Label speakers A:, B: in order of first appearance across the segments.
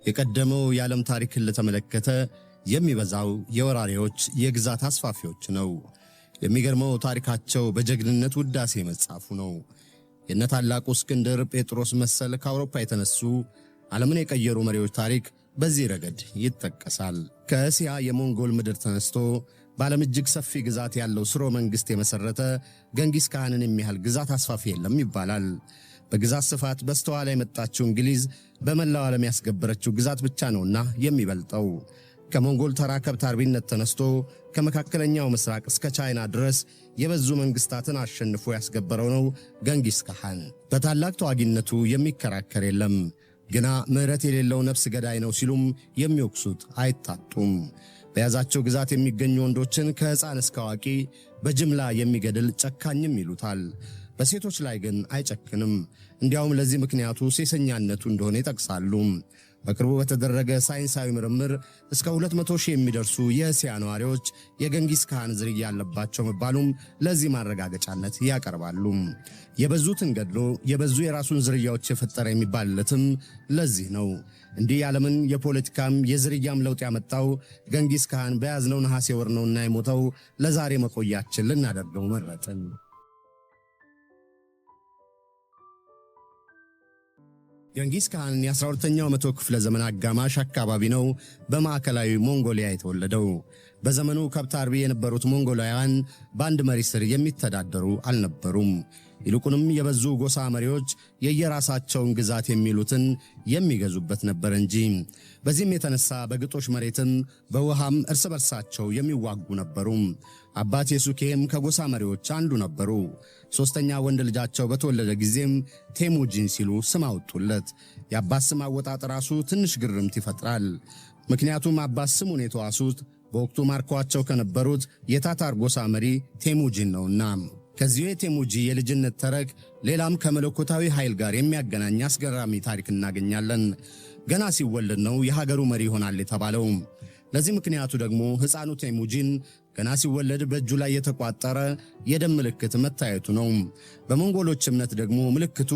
A: የቀደመው የዓለም ታሪክን ለተመለከተ የሚበዛው የወራሪዎች የግዛት አስፋፊዎች ነው። የሚገርመው ታሪካቸው በጀግንነት ውዳሴ መጻፉ ነው። የነ ታላቁ እስክንድር፣ ጴጥሮስ መሰል ከአውሮፓ የተነሱ ዓለምን የቀየሩ መሪዎች ታሪክ በዚህ ረገድ ይጠቀሳል። ከእስያ የሞንጎል ምድር ተነስቶ በዓለም እጅግ ሰፊ ግዛት ያለው ስርወ መንግሥት የመሠረተ ገንጊስ ካህንን የሚያህል ግዛት አስፋፊ የለም ይባላል። በግዛት ስፋት በስተኋላ የመጣችው እንግሊዝ በመላው ዓለም ያስገበረችው ግዛት ብቻ ነውና የሚበልጠው። ከሞንጎል ተራ ከብት አርቢነት ተነስቶ ከመካከለኛው ምስራቅ እስከ ቻይና ድረስ የበዙ መንግሥታትን አሸንፎ ያስገበረው ነው ገንጊስ ካህን። በታላቅ ተዋጊነቱ የሚከራከር የለም። ግና ምሕረት የሌለው ነፍስ ገዳይ ነው ሲሉም የሚወቅሱት አይታጡም። በያዛቸው ግዛት የሚገኙ ወንዶችን ከሕፃን እስከ አዋቂ በጅምላ የሚገድል ጨካኝም ይሉታል። በሴቶች ላይ ግን አይጨክንም። እንዲያውም ለዚህ ምክንያቱ ሴሰኛነቱ እንደሆነ ይጠቅሳሉ። በቅርቡ በተደረገ ሳይንሳዊ ምርምር እስከ 200,000 የሚደርሱ የእስያ ነዋሪዎች የገንጊስ ካህን ዝርያ ያለባቸው መባሉም ለዚህ ማረጋገጫነት ያቀርባሉ። የበዙትን ገድሎ የበዙ የራሱን ዝርያዎች የፈጠረ የሚባልለትም ለዚህ ነው። እንዲህ ዓለምን የፖለቲካም የዝርያም ለውጥ ያመጣው ገንጊስ ካህን በያዝነው ነሐሴ ወር ነውና የሞተው ለዛሬ መቆያችን ልናደርገው መረጥን። ገንጊስ ካህን የ12ኛው መቶ ክፍለ ዘመን አጋማሽ አካባቢ ነው በማዕከላዊ ሞንጎሊያ የተወለደው። በዘመኑ ከብት አርቢ የነበሩት ሞንጎላውያን በአንድ መሪ ስር የሚተዳደሩ አልነበሩም። ይልቁንም የበዙ ጎሳ መሪዎች የየራሳቸውን ግዛት የሚሉትን የሚገዙበት ነበር እንጂ። በዚህም የተነሳ በግጦሽ መሬትም በውሃም እርስ በርሳቸው የሚዋጉ ነበሩ። አባት የሱኬም ከጎሳ መሪዎች አንዱ ነበሩ። ሦስተኛ ወንድ ልጃቸው በተወለደ ጊዜም ቴሙጂን ሲሉ ስም አወጡለት። የአባት ስም አወጣጥ ራሱ ትንሽ ግርምት ይፈጥራል። ምክንያቱም አባት ስሙን የተዋሱት በወቅቱ ማርኳቸው ከነበሩት የታታር ጎሳ መሪ ቴሙጂን ነውና። ከዚሁ የቴሙጂ የልጅነት ተረክ ሌላም ከመለኮታዊ ኃይል ጋር የሚያገናኝ አስገራሚ ታሪክ እናገኛለን። ገና ሲወለድ ነው የሀገሩ መሪ ይሆናል የተባለው። ለዚህ ምክንያቱ ደግሞ ሕፃኑ ቴሙጂን ገና ሲወለድ በእጁ ላይ የተቋጠረ የደም ምልክት መታየቱ ነው። በሞንጎሎች እምነት ደግሞ ምልክቱ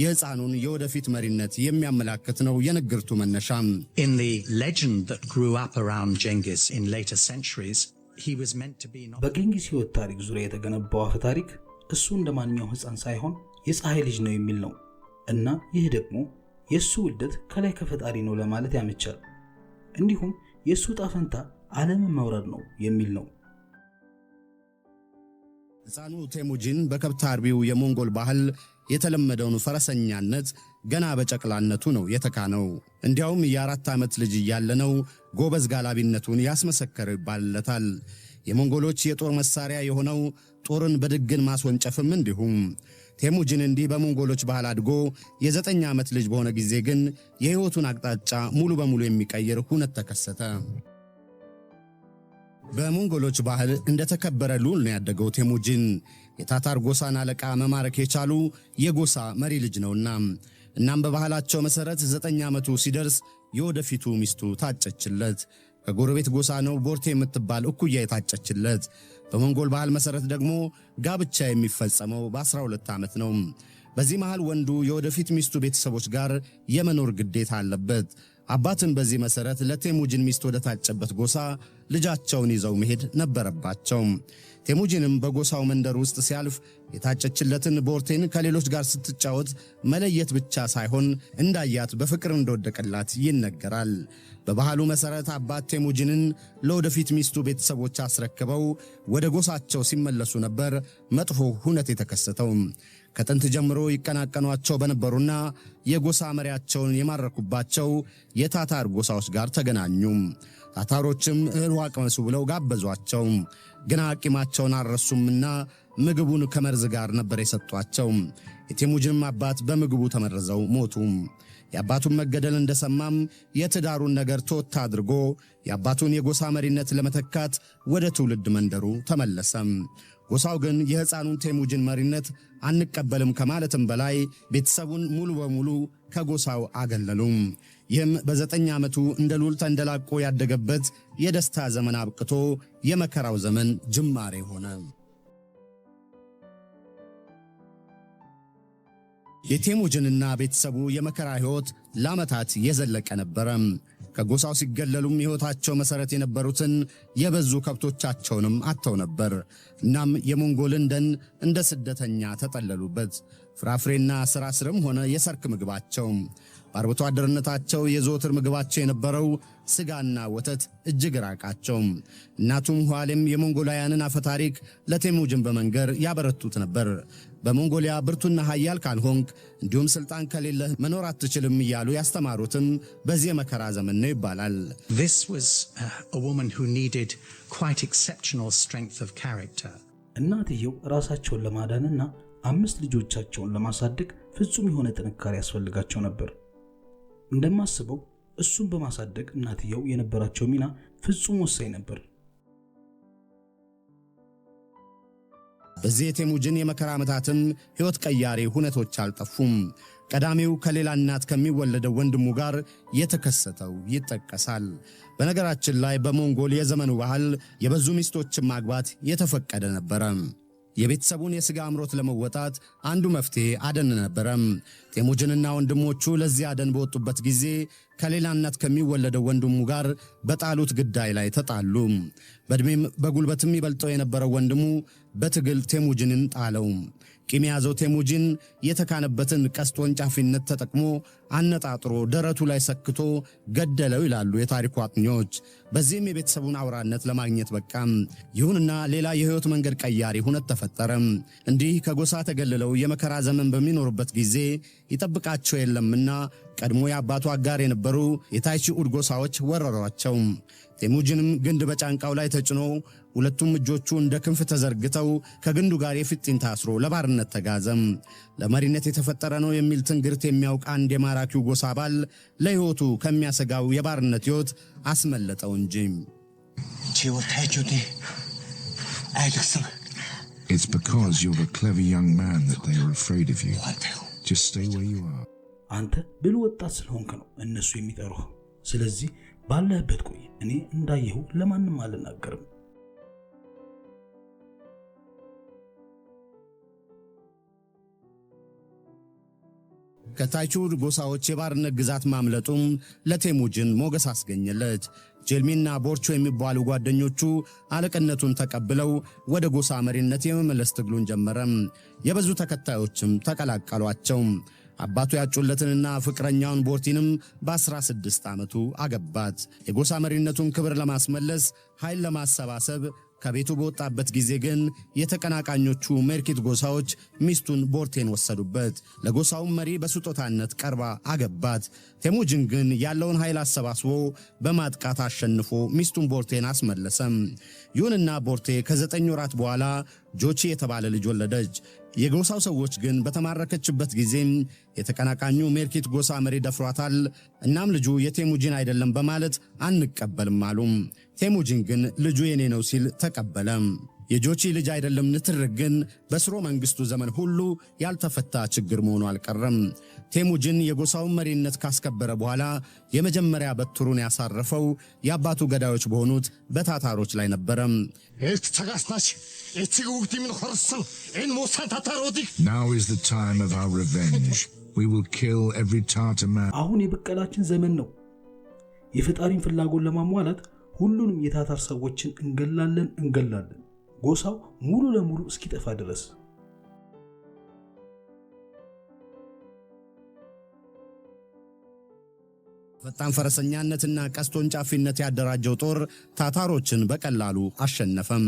A: የሕፃኑን የወደፊት መሪነት የሚያመላክት ነው የንግርቱ መነሻም።
B: In the legend that grew up around Genghis in later centuries, he was meant to be
C: በጌንጊስ ሕይወት ታሪክ ዙሪያ የተገነባው አፈ ታሪክ እሱ እንደማንኛው ሕፃን ሳይሆን የፀሐይ ልጅ ነው የሚል ነው እና ይህ ደግሞ የሱ ውልደት ከላይ ከፈጣሪ ነው ለማለት ያመቻል። እንዲሁም የሱ ጣፈንታ ዓለምን መውረድ ነው የሚል ነው።
A: ሕፃኑ ቴሙጂን በከብት አርቢው የሞንጎል ባህል የተለመደውን ፈረሰኛነት ገና በጨቅላነቱ ነው የተካነው። እንዲያውም የ4 ዓመት ልጅ እያለ ነው ጎበዝ ጋላቢነቱን ያስመሰከረው ይባልለታል። የሞንጎሎች የጦር መሳሪያ የሆነው ጦርን በድግን ማስወንጨፍም እንዲሁም። ቴሙጂን እንዲህ በሞንጎሎች ባህል አድጎ የ9 ዓመት ልጅ በሆነ ጊዜ ግን የሕይወቱን አቅጣጫ ሙሉ በሙሉ የሚቀይር ሁነት ተከሰተ። በሞንጎሎች ባህል እንደተከበረ ሉል ነው ያደገው ቴሙጂን። የታታር ጎሳን አለቃ መማረክ የቻሉ የጎሳ መሪ ልጅ ነውና። እናም በባህላቸው መሠረት 9 ዓመቱ ሲደርስ የወደፊቱ ሚስቱ ታጨችለት። ከጎረቤት ጎሳ ነው ቦርቴ የምትባል እኩያ የታጨችለት። በሞንጎል ባህል መሠረት ደግሞ ጋብቻ የሚፈጸመው በ12 ዓመት ነው። በዚህ መሃል ወንዱ የወደፊት ሚስቱ ቤተሰቦች ጋር የመኖር ግዴታ አለበት። አባትን በዚህ መሠረት ለቴሙጂን ሚስት ወደ ታጨበት ጎሳ ልጃቸውን ይዘው መሄድ ነበረባቸው። ቴሙጂንም በጎሳው መንደር ውስጥ ሲያልፍ የታጨችለትን ቦርቴን ከሌሎች ጋር ስትጫወት መለየት ብቻ ሳይሆን እንዳያት በፍቅር እንደወደቀላት ይነገራል። በባህሉ መሠረት አባት ቴሙጂንን ለወደፊት ሚስቱ ቤተሰቦች አስረክበው ወደ ጎሳቸው ሲመለሱ ነበር መጥፎ ሁነት የተከሰተው። ከጥንት ጀምሮ ይቀናቀኗቸው በነበሩና የጎሳ መሪያቸውን የማረኩባቸው የታታር ጎሳዎች ጋር ተገናኙ። ታታሮችም እህል ውሃ ቅመሱ ብለው ጋበዟቸው። ግና ቂማቸውን አልረሱምና ምግቡን ከመርዝ ጋር ነበር የሰጧቸው። የቴሙጂንም አባት በምግቡ ተመርዘው ሞቱ። የአባቱን መገደል እንደሰማም የትዳሩን ነገር ተወት አድርጎ የአባቱን የጎሳ መሪነት ለመተካት ወደ ትውልድ መንደሩ ተመለሰም። ጎሳው ግን የሕፃኑን ቴሙጂን መሪነት አንቀበልም ከማለትም በላይ ቤተሰቡን ሙሉ በሙሉ ከጎሳው አገለሉም። ይህም በ9 ዓመቱ እንደ ሉል ተንደላቆ ያደገበት የደስታ ዘመን አብቅቶ የመከራው ዘመን ጅማሬ ሆነ። የቴሙጅንና ቤተሰቡ የመከራ ሕይወት ለዓመታት የዘለቀ ነበረ። ከጎሳው ሲገለሉም ሕይወታቸው መሠረት የነበሩትን የበዙ ከብቶቻቸውንም አጥተው ነበር። እናም የሞንጎልን ደን እንደ ስደተኛ ተጠለሉበት። ፍራፍሬና ሥራ ስርም ሆነ የሰርክ ምግባቸው በአርብቶ አደርነታቸው የዘወትር ምግባቸው የነበረው ሥጋና ወተት እጅግ ራቃቸው። እናቱም ኋሌም የሞንጎላውያንን አፈታሪክ ለቴሙጅን በመንገር ያበረቱት ነበር። በሞንጎሊያ ብርቱና ኃያል ካልሆንክ እንዲሁም ሥልጣን ከሌለህ መኖር አትችልም እያሉ ያስተማሩትም በዚህ የመከራ ዘመን ነው ይባላል።
B: This was a woman who needed quite exceptional strength of character.
C: እናትየው ራሳቸውን ለማዳንና 5 ልጆቻቸውን ለማሳደግ ፍጹም የሆነ ጥንካሬ ያስፈልጋቸው ነበር። እንደማስበው እሱን በማሳደግ እናትየው የነበራቸው ሚና ፍጹም ወሳኝ ነበር።
A: በዚህ የቴሙጅን የመከራ ዓመታትም ሕይወት ቀያሪ ሁነቶች አልጠፉም። ቀዳሚው ከሌላ እናት ከሚወለደው ወንድሙ ጋር የተከሰተው ይጠቀሳል። በነገራችን ላይ በሞንጎል የዘመኑ ባህል የበዙ ሚስቶችን ማግባት የተፈቀደ ነበረ። የቤተሰቡን የሥጋ አምሮት ለመወጣት አንዱ መፍትሔ አደን ነበረ። ቴሙጅንና ወንድሞቹ ለዚህ አደን በወጡበት ጊዜ ከሌላ እናት ከሚወለደው ወንድሙ ጋር በጣሉት ግዳይ ላይ ተጣሉ። በዕድሜም በጉልበትም ይበልጠው የነበረው ወንድሙ በትግል ቴሙጅንን ጣለው። ቂም የያዘው ቴሙጅን የተካነበትን ቀስት ወንጫፊነት ተጠቅሞ አነጣጥሮ ደረቱ ላይ ሰክቶ ገደለው ይላሉ የታሪኩ አጥኚዎች። በዚህም የቤተሰቡን አውራነት ለማግኘት በቃም። ይሁንና ሌላ የሕይወት መንገድ ቀያሪ ሁነት ተፈጠረ። እንዲህ ከጎሳ ተገልለው የመከራ ዘመን በሚኖሩበት ጊዜ ይጠብቃቸው የለምና ቀድሞ የአባቱ አጋር የነበሩ የታይቺ ኡድ ጎሳዎች ወረሯቸው። ቴሙጅንም ግንድ በጫንቃው ላይ ተጭኖ ሁለቱም እጆቹ እንደ ክንፍ ተዘርግተው ከግንዱ ጋር የፊጥኝ ታስሮ ለባርነት ተጋዘም። ለመሪነት የተፈጠረ ነው የሚል ትንግርት የሚያውቅ አንድ የማራኪው ጎሳ አባል ለሕይወቱ ከሚያሰጋው የባርነት ሕይወት አስመለጠው እንጂ።
D: It's because you're a clever young man that they are afraid of you. Just stay where you are.
C: አንተ ብሉ ወጣት ስለሆንክ ነው እነሱ የሚጠሩህ። ስለዚህ ባለህበት ቆይ። እኔ እንዳየሁ ለማንም አልናገርም።
A: ከታይቺ ኡድ ጎሳዎች የባርነት ግዛት ማምለጡም ለቴሙጅን ሞገስ አስገኘለት። ጄልሚና ቦርቾ የሚባሉ ጓደኞቹ አለቅነቱን ተቀብለው ወደ ጎሳ መሪነት የመመለስ ትግሉን ጀመረም። የበዙ ተከታዮችም ተቀላቀሏቸው። አባቱ ያጩለትንና ፍቅረኛውን ቦርቲንም በ16 ዓመቱ አገባት። የጎሳ መሪነቱን ክብር ለማስመለስ ኃይል ለማሰባሰብ ከቤቱ በወጣበት ጊዜ ግን የተቀናቃኞቹ ሜርኪት ጎሳዎች ሚስቱን ቦርቴን ወሰዱበት። ለጎሳውም መሪ በስጦታነት ቀርባ አገባት። ቴሙጅን ግን ያለውን ኃይል አሰባስቦ በማጥቃት አሸንፎ ሚስቱን ቦርቴን አስመለሰም። ይሁንና ቦርቴ ከ9 ወራት በኋላ ጆቺ የተባለ ልጅ ወለደች። የጎሳው ሰዎች ግን በተማረከችበት ጊዜም የተቀናቃኙ ሜርኪት ጎሳ መሪ ደፍሯታል። እናም ልጁ የቴሙጅን አይደለም በማለት አንቀበልም አሉ። ቴሙጅን ግን ልጁ የኔ ነው ሲል ተቀበለ። የጆቺ ልጅ አይደለም ንትርክ ግን በስሮ መንግስቱ ዘመን ሁሉ ያልተፈታ ችግር መሆኑ አልቀረም። ቴሙጅን የጎሳውን መሪነት ካስከበረ በኋላ የመጀመሪያ በትሩን ያሳረፈው የአባቱ ገዳዮች በሆኑት በታታሮች ላይ ነበረ።
D: Now is the time of our revenge. We will kill every Tatar man.
C: አሁን የበቀላችን ዘመን ነው። የፈጣሪን ፍላጎት ለማሟላት ሁሉንም የታታር ሰዎችን እንገላለን። ጎሳው ሙሉ ለሙሉ እስኪጠፋ ድረስ።
A: ፈጣን ፈረሰኛነትና ቀስት ወንጫፊነት ያደራጀው ጦር ታታሮችን በቀላሉ አሸነፈም።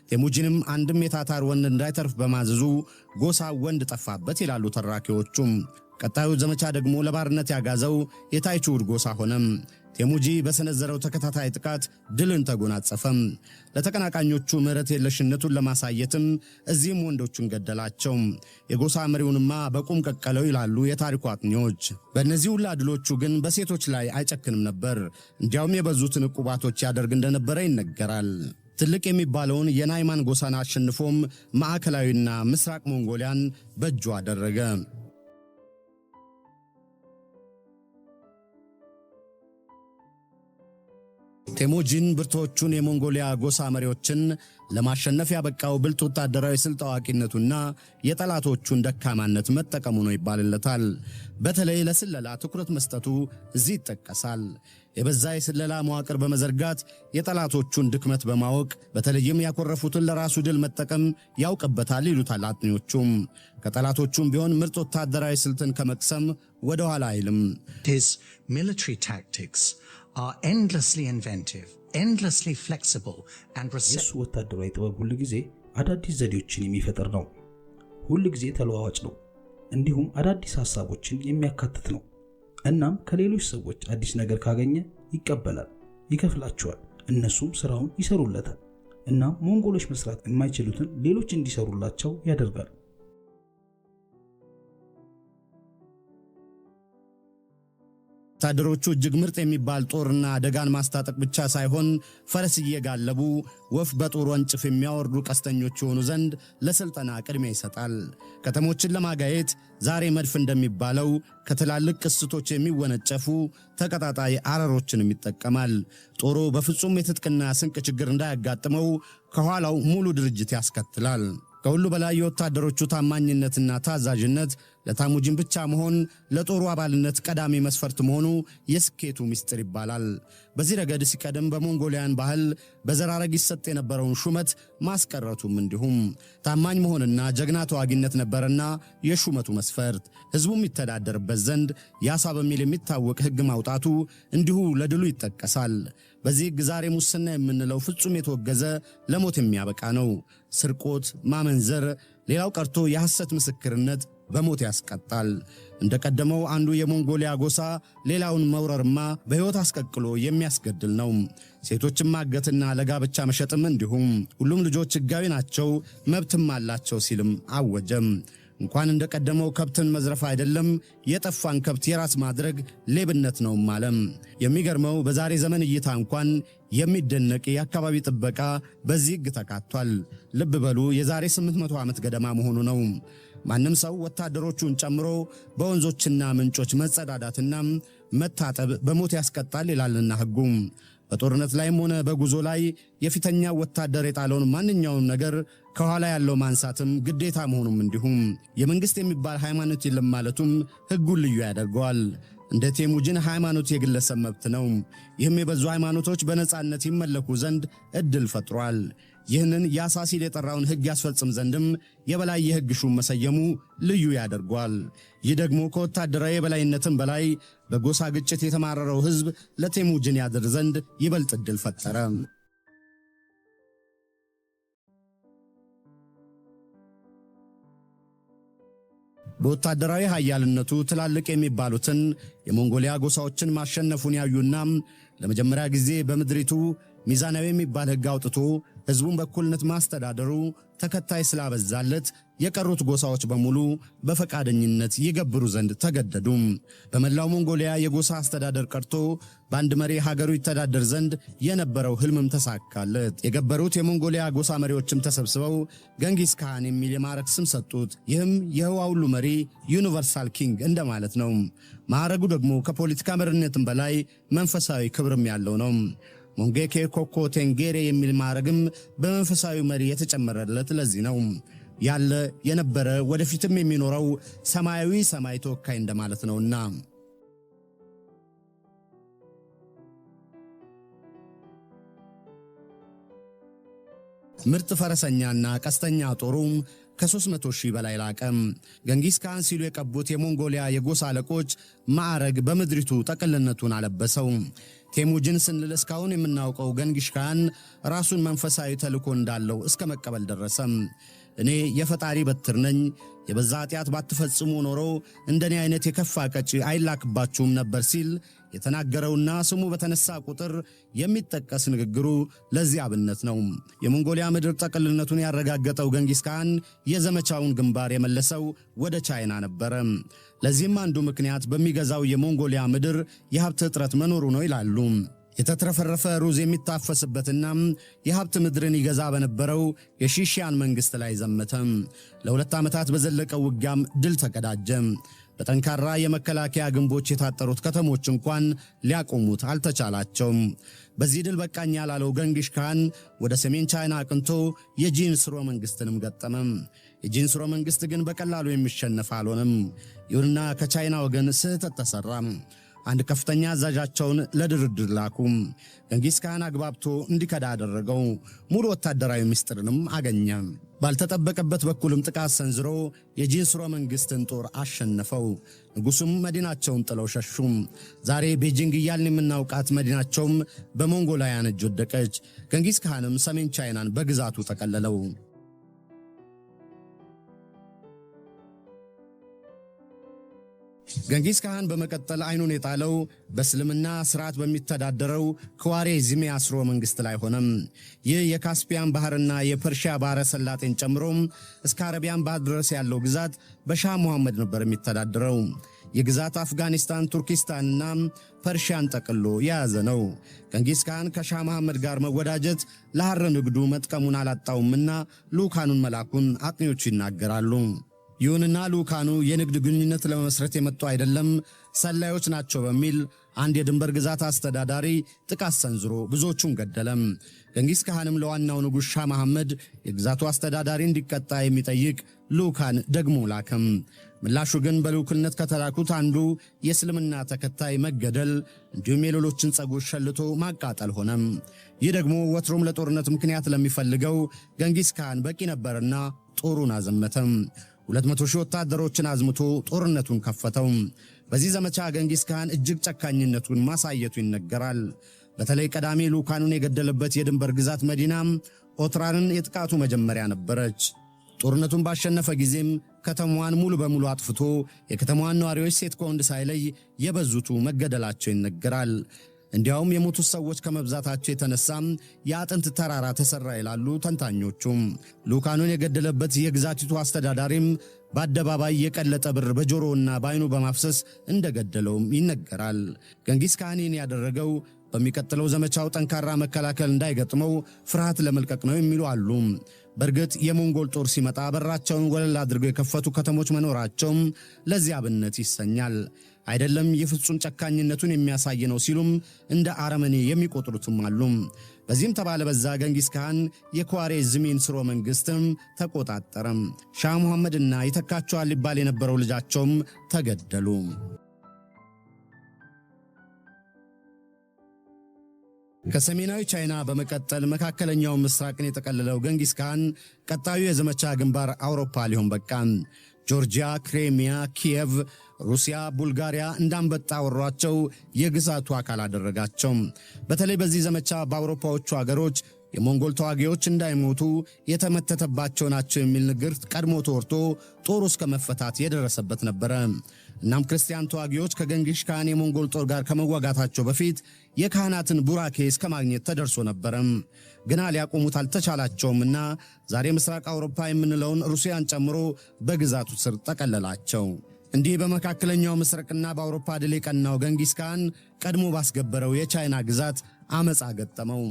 A: ቴሙጅንም አንድም የታታር ወንድ እንዳይተርፍ በማዘዙ ጎሳ ወንድ ጠፋበት ይላሉ ተራኪዎቹም። ቀጣዩ ዘመቻ ደግሞ ለባርነት ያጋዘው የታይቺ ኡድ ጎሳ ሆነም። ቴሙጂ በሰነዘረው ተከታታይ ጥቃት ድልን ተጎናጸፈም። ለተቀናቃኞቹ ምሕረት የለሽነቱን ለማሳየትም እዚህም ወንዶቹን ገደላቸው። የጎሳ መሪውንማ በቁም ቀቀለው ይላሉ የታሪኩ አጥኚዎች። በእነዚህ ሁላ ድሎቹ ግን በሴቶች ላይ አይጨክንም ነበር። እንዲያውም የበዙትን ዕቁባቶች ያደርግ እንደነበረ ይነገራል። ትልቅ የሚባለውን የናይማን ጎሳን አሸንፎም ማዕከላዊና ምስራቅ ሞንጎሊያን በእጁ አደረገ። ቴሙጂን ብርቶቹን የሞንጎሊያ ጎሳ መሪዎችን ለማሸነፍ ያበቃው ብልጥ ወታደራዊ ስልት አዋቂነቱና የጠላቶቹን ደካማነት መጠቀሙ ነው ይባልለታል። በተለይ ለስለላ ትኩረት መስጠቱ እዚህ ይጠቀሳል። የበዛ የስለላ መዋቅር በመዘርጋት የጠላቶቹን ድክመት በማወቅ በተለይም ያኮረፉትን ለራሱ ድል መጠቀም ያውቅበታል ይሉታል አጥኚዎቹም። ከጠላቶቹም ቢሆን ምርጥ ወታደራዊ ስልትን ከመቅሰም ወደ ኋላ አይልም።
B: His military tactics are endlessly inventive, endlessly flexible and
C: የሱ ወታደራዊ ጥበብ ሁሉ ጊዜ አዳዲስ ዘዴዎችን የሚፈጥር ነው። ሁሉ ጊዜ ተለዋዋጭ ነው። እንዲሁም አዳዲስ ሐሳቦችን የሚያካትት ነው። እናም ከሌሎች ሰዎች አዲስ ነገር ካገኘ ይቀበላል፣ ይከፍላቸዋል፣ እነሱም ስራውን ይሰሩለታል። እናም ሞንጎሎች መስራት የማይችሉትን ሌሎች እንዲሰሩላቸው ያደርጋል።
A: ወታደሮቹ እጅግ ምርጥ የሚባል ጦርና አደጋን ማስታጠቅ ብቻ ሳይሆን ፈረስ እየጋለቡ ወፍ በጦር ወንጭፍ የሚያወርዱ ቀስተኞች የሆኑ ዘንድ ለስልጠና ቅድሚያ ይሰጣል። ከተሞችን ለማጋየት ዛሬ መድፍ እንደሚባለው ከትላልቅ ቅስቶች የሚወነጨፉ ተቀጣጣይ አረሮችንም ይጠቀማል። ጦሩ በፍጹም የትጥቅና ስንቅ ችግር እንዳያጋጥመው ከኋላው ሙሉ ድርጅት ያስከትላል። ከሁሉ በላይ የወታደሮቹ ታማኝነትና ታዛዥነት ለታሙጂን ብቻ መሆን ለጦሩ አባልነት ቀዳሚ መስፈርት መሆኑ የስኬቱ ምስጢር ይባላል። በዚህ ረገድ ሲቀደም በሞንጎሊያን ባህል በዘራረግ ይሰጥ የነበረውን ሹመት ማስቀረቱም እንዲሁም ታማኝ መሆንና ጀግና ተዋጊነት ነበርና የሹመቱ መስፈርት። ሕዝቡም ይተዳደርበት ዘንድ ያሳ በሚል የሚታወቅ ሕግ ማውጣቱ እንዲሁ ለድሉ ይጠቀሳል። በዚህ ሕግ ዛሬ ሙስና የምንለው ፍጹም የተወገዘ ለሞት የሚያበቃ ነው። ስርቆት፣ ማመንዘር፣ ሌላው ቀርቶ የሐሰት ምስክርነት በሞት ያስቀጣል። እንደቀደመው አንዱ የሞንጎሊያ ጎሳ ሌላውን መውረርማ በሕይወት አስቀቅሎ የሚያስገድል ነው። ሴቶችን ማገትና ለጋብቻ መሸጥም እንዲሁም ሁሉም ልጆች ሕጋዊ ናቸው፣ መብትም አላቸው ሲልም አወጀም። እንኳን እንደቀደመው ከብትን መዝረፍ አይደለም የጠፋን ከብት የራስ ማድረግ ሌብነት ነውም አለም። የሚገርመው በዛሬ ዘመን እይታ እንኳን የሚደነቅ የአካባቢ ጥበቃ በዚህ ሕግ ተካቷል። ልብ በሉ የዛሬ 800 ዓመት ገደማ መሆኑ ነው። ማንም ሰው ወታደሮቹን ጨምሮ በወንዞችና ምንጮች መጸዳዳትና መታጠብ በሞት ያስቀጣል ይላልና ሕጉ። በጦርነት ላይም ሆነ በጉዞ ላይ የፊተኛው ወታደር የጣለውን ማንኛውም ነገር ከኋላ ያለው ማንሳትም ግዴታ መሆኑም እንዲሁም የመንግስት የሚባል ሃይማኖት የለም ማለቱም ሕጉን ልዩ ያደርገዋል። እንደ ቴሙጂን ሃይማኖት የግለሰብ መብት ነው። ይህም የበዙ ሃይማኖቶች በነጻነት ይመለኩ ዘንድ እድል ፈጥሯል። ይህንን ያሳ ሲል የጠራውን ሕግ ያስፈጽም ዘንድም የበላይ የሕግ ሹም መሰየሙ ልዩ ያደርጓል። ይህ ደግሞ ከወታደራዊ የበላይነትም በላይ በጎሳ ግጭት የተማረረው ሕዝብ ለቴሙጂን ያድር ዘንድ ይበልጥ እድል ፈጠረ። በወታደራዊ ኃያልነቱ ትላልቅ የሚባሉትን የሞንጎሊያ ጎሳዎችን ማሸነፉን ያዩና ለመጀመሪያ ጊዜ በምድሪቱ ሚዛናዊ የሚባል ሕግ አውጥቶ ሕዝቡን በእኩልነት ማስተዳደሩ ተከታይ ስላበዛለት የቀሩት ጎሳዎች በሙሉ በፈቃደኝነት ይገብሩ ዘንድ ተገደዱ። በመላው ሞንጎሊያ የጎሳ አስተዳደር ቀርቶ በአንድ መሪ ሀገሩ ይተዳደር ዘንድ የነበረው ሕልምም ተሳካለት። የገበሩት የሞንጎሊያ ጎሳ መሪዎችም ተሰብስበው ገንጊስ ካን የሚል የማዕረግ ስም ሰጡት። ይህም የህዋ ሁሉ መሪ ዩኒቨርሳል ኪንግ እንደማለት ነው። ማዕረጉ ደግሞ ከፖለቲካ መሪነትም በላይ መንፈሳዊ ክብርም ያለው ነው። ሞንጌኬ ኮኮ ቴንጌሬ የሚል ማዕረግም በመንፈሳዊ መሪ የተጨመረለት ለዚህ ነው። ያለ የነበረ ወደፊትም የሚኖረው ሰማያዊ ሰማይ ተወካይ እንደማለት ነውና። ምርጥ ፈረሰኛና ቀስተኛ ጦሩም ከ300,000 በላይ ላቀ። ገንጊስ ካን ሲሉ የቀቡት የሞንጎሊያ የጎሳ አለቆች ማዕረግ በምድሪቱ ጠቅልነቱን አለበሰው። ቴሙጂን ስንል እስካሁን የምናውቀው ገንጊስ ካን ራሱን መንፈሳዊ ተልእኮ እንዳለው እስከ መቀበል ደረሰ። እኔ የፈጣሪ በትር ነኝ፣ የበዛ ኃጢአት ባትፈጽሙ ኖሮ እንደኔ አይነት የከፋ ቀጪ አይላክባችሁም ነበር ሲል የተናገረውና ስሙ በተነሳ ቁጥር የሚጠቀስ ንግግሩ ለዚህ አብነት ነው። የሞንጎሊያ ምድር ጠቅልነቱን ያረጋገጠው ገንጊስ ካን የዘመቻውን ግንባር የመለሰው ወደ ቻይና ነበረ። ለዚህም አንዱ ምክንያት በሚገዛው የሞንጎሊያ ምድር የሀብት እጥረት መኖሩ ነው ይላሉ። የተትረፈረፈ ሩዝ የሚታፈስበትና የሀብት ምድርን ይገዛ በነበረው የሺሺያን መንግሥት ላይ ዘመተ። ለ2 ዓመታት በዘለቀው ውጊያም ድል ተቀዳጀ። በጠንካራ የመከላከያ ግንቦች የታጠሩት ከተሞች እንኳን ሊያቆሙት አልተቻላቸውም። በዚህ ድል በቃኝ ያላለው ገንጊሽ ካን ወደ ሰሜን ቻይና አቅንቶ የጂን ስርወ መንግስትንም ገጠመ። የጂን ስርወ መንግስት ግን በቀላሉ የሚሸነፍ አልሆነም። ይሁንና ከቻይና ወገን ስህተት ተሰራ። አንድ ከፍተኛ አዛዣቸውን ለድርድር ላኩ። ገንጊስ ካን አግባብቶ እንዲከዳ አደረገው። ሙሉ ወታደራዊ ምስጢርንም አገኘ። ባልተጠበቀበት በኩልም ጥቃት ሰንዝሮ የጂን ስርወ መንግስትን ጦር አሸነፈው። ንጉሱም መዲናቸውን ጥለው ሸሹ። ዛሬ ቤጂንግ እያልን የምናውቃት መዲናቸውም በሞንጎላውያን እጅ ወደቀች። ገንጊስ ካንም ሰሜን ቻይናን በግዛቱ ጠቀለለው። ገንጊስ ካን በመቀጠል አይኑን የጣለው በእስልምና ስርዓት በሚተዳደረው ख्वारेज़ሚያ ስርወ መንግስት ላይ ሆነም። ይህ የካስፒያን ባህርና የፐርሺያ ባህረ ሰላጤን ጨምሮ እስከ አረቢያን ባህር ድረስ ያለው ግዛት በሻህ መሐመድ ነበር የሚተዳደረው። የግዛት አፍጋኒስታን፣ ቱርኪስታንና ፐርሺያን ጠቅሎ የያዘ ነው። ገንጊስ ካን ከሻህ መሐመድ ጋር መወዳጀት ለሐር ንግዱ መጥቀሙን አላጣውምና ልኡካኑን መላኩን አጥኚዎቹ ይናገራሉ። ይሁንና ልኡካኑ የንግድ ግንኙነት ለመመስረት የመጡ አይደለም፣ ሰላዮች ናቸው በሚል አንድ የድንበር ግዛት አስተዳዳሪ ጥቃት ሰንዝሮ ብዙዎቹን ገደለም። ገንጊስ ካንም ለዋናው ንጉሥ ሻህ መሐመድ የግዛቱ አስተዳዳሪ እንዲቀጣ የሚጠይቅ ልኡካን ደግሞ ላከም። ምላሹ ግን በልኡክነት ከተላኩት አንዱ የእስልምና ተከታይ መገደል እንዲሁም የሌሎችን ጸጉር ሸልቶ ማቃጠል ሆነም። ይህ ደግሞ ወትሮም ለጦርነት ምክንያት ለሚፈልገው ገንጊስ ካን በቂ ነበርና ጦሩን አዘመተም። 200 ሺህ ወታደሮችን አዝምቶ ጦርነቱን ከፈተው። በዚህ ዘመቻ ገንጊስ ካን እጅግ ጨካኝነቱን ማሳየቱ ይነገራል። በተለይ ቀዳሚ ልኡካኑን የገደለበት የድንበር ግዛት መዲናም ኦትራንን የጥቃቱ መጀመሪያ ነበረች። ጦርነቱን ባሸነፈ ጊዜም ከተማዋን ሙሉ በሙሉ አጥፍቶ የከተማዋን ነዋሪዎች ሴት ከወንድ ሳይለይ የበዙቱ መገደላቸው ይነገራል። እንዲያውም የሞቱት ሰዎች ከመብዛታቸው የተነሳም የአጥንት ተራራ ተሰራ ይላሉ ተንታኞቹም። ልኡካኑን የገደለበት የግዛቲቱ አስተዳዳሪም በአደባባይ የቀለጠ ብር በጆሮውና በዓይኑ በማፍሰስ እንደገደለውም ይነገራል። ገንጊስ ካን ያደረገው በሚቀጥለው ዘመቻው ጠንካራ መከላከል እንዳይገጥመው ፍርሃት ለመልቀቅ ነው የሚሉ አሉ። በእርግጥ የሞንጎል ጦር ሲመጣ በራቸውን ወለል አድርገው የከፈቱ ከተሞች መኖራቸውም ለዚህ አብነት ይሰኛል። አይደለም የፍጹም ጨካኝነቱን የሚያሳይ ነው ሲሉም እንደ አረመኔ የሚቆጥሩትም አሉ። በዚህም ተባለ በዛ ገንጊስ ካን የख्वारेज़ሚን ስርወ መንግስትም ተቆጣጠረም። ሻህ መሐመድና ይተካቸዋል ሊባል የነበረው ልጃቸውም ተገደሉ። ከሰሜናዊ ቻይና በመቀጠል መካከለኛው ምስራቅን የጠቀለለው ገንጊስ ካን ቀጣዩ የዘመቻ ግንባር አውሮፓ ሊሆን በቃ። ጆርጂያ፣ ክሬሚያ፣ ኪየቭ፣ ሩሲያ፣ ቡልጋሪያ እንዳንበጣ ወሯቸው የግዛቱ አካል አደረጋቸው። በተለይ በዚህ ዘመቻ በአውሮፓዎቹ አገሮች የሞንጎል ተዋጊዎች እንዳይሞቱ የተመተተባቸው ናቸው የሚል ንግርት ቀድሞ ተወርቶ ጦሩ እስከ መፈታት የደረሰበት ነበረ። እናም ክርስቲያን ተዋጊዎች ከገንጊስ ካን የሞንጎል ጦር ጋር ከመዋጋታቸው በፊት የካህናትን ቡራኬ እስከ ማግኘት ተደርሶ ነበረ። ግና ሊያቆሙት አልተቻላቸውምና ዛሬ ምስራቅ አውሮፓ የምንለውን ሩሲያን ጨምሮ በግዛቱ ስር ጠቀለላቸው። እንዲህ በመካከለኛው ምስራቅና በአውሮፓ ድል የቀናው ገንጊስ ካን ቀድሞ ባስገበረው የቻይና ግዛት አመፃ ገጠመው።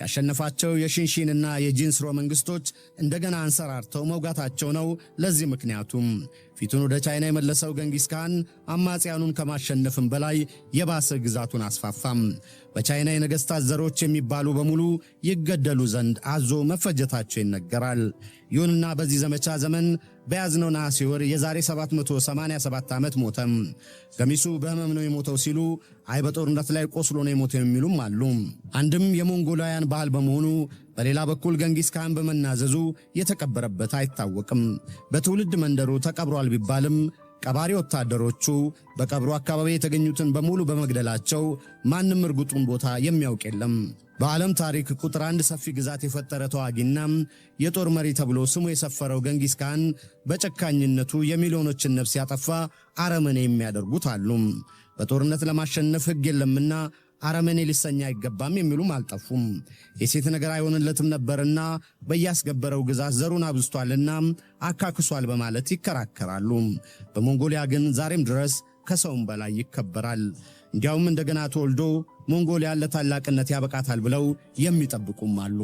A: ያሸነፋቸው የሺንሺንና የጂን ስርወ መንግስቶች እንደገና አንሰራርተው መውጋታቸው ነው። ለዚህ ምክንያቱም ፊቱን ወደ ቻይና የመለሰው ገንጊስ ካን አማጽያኑን ከማሸነፍም በላይ የባሰ ግዛቱን አስፋፋም። በቻይና የነገሥታት ዘሮች የሚባሉ በሙሉ ይገደሉ ዘንድ አዞ መፈጀታቸው ይነገራል። ይሁንና በዚህ ዘመቻ ዘመን በያዝነው ነሐሴ ወር የዛሬ 787 ዓመት ሞተም። ገሚሱ በሕመም ነው የሞተው ሲሉ፣ አይ በጦርነት ላይ ቆስሎ ነው የሞተው የሚሉም አሉ። አንድም የሞንጎላውያን ባህል በመሆኑ፣ በሌላ በኩል ገንጊስ ካን በመናዘዙ የተቀበረበት አይታወቅም። በትውልድ መንደሩ ተቀብሯል ቢባልም ቀባሪ ወታደሮቹ በቀብሩ አካባቢ የተገኙትን በሙሉ በመግደላቸው ማንም እርግጡን ቦታ የሚያውቅ የለም። በዓለም ታሪክ ቁጥር አንድ ሰፊ ግዛት የፈጠረ ተዋጊና የጦር መሪ ተብሎ ስሙ የሰፈረው ገንጊስ ካን በጨካኝነቱ የሚሊዮኖችን ነፍስ ያጠፋ አረመኔ የሚያደርጉት አሉ። በጦርነት ለማሸነፍ ሕግ የለምና አረመኔ ሊሰኛ አይገባም የሚሉም አልጠፉም። የሴት ነገር አይሆንለትም ነበርና በያስገበረው ግዛት ዘሩን አብዝቷልና አካክሷል በማለት ይከራከራሉ። በሞንጎሊያ ግን ዛሬም ድረስ ከሰውም በላይ ይከበራል። እንዲያውም እንደገና ተወልዶ ሞንጎሊያ ለታላቅነት ያበቃታል ብለው የሚጠብቁም አሉ።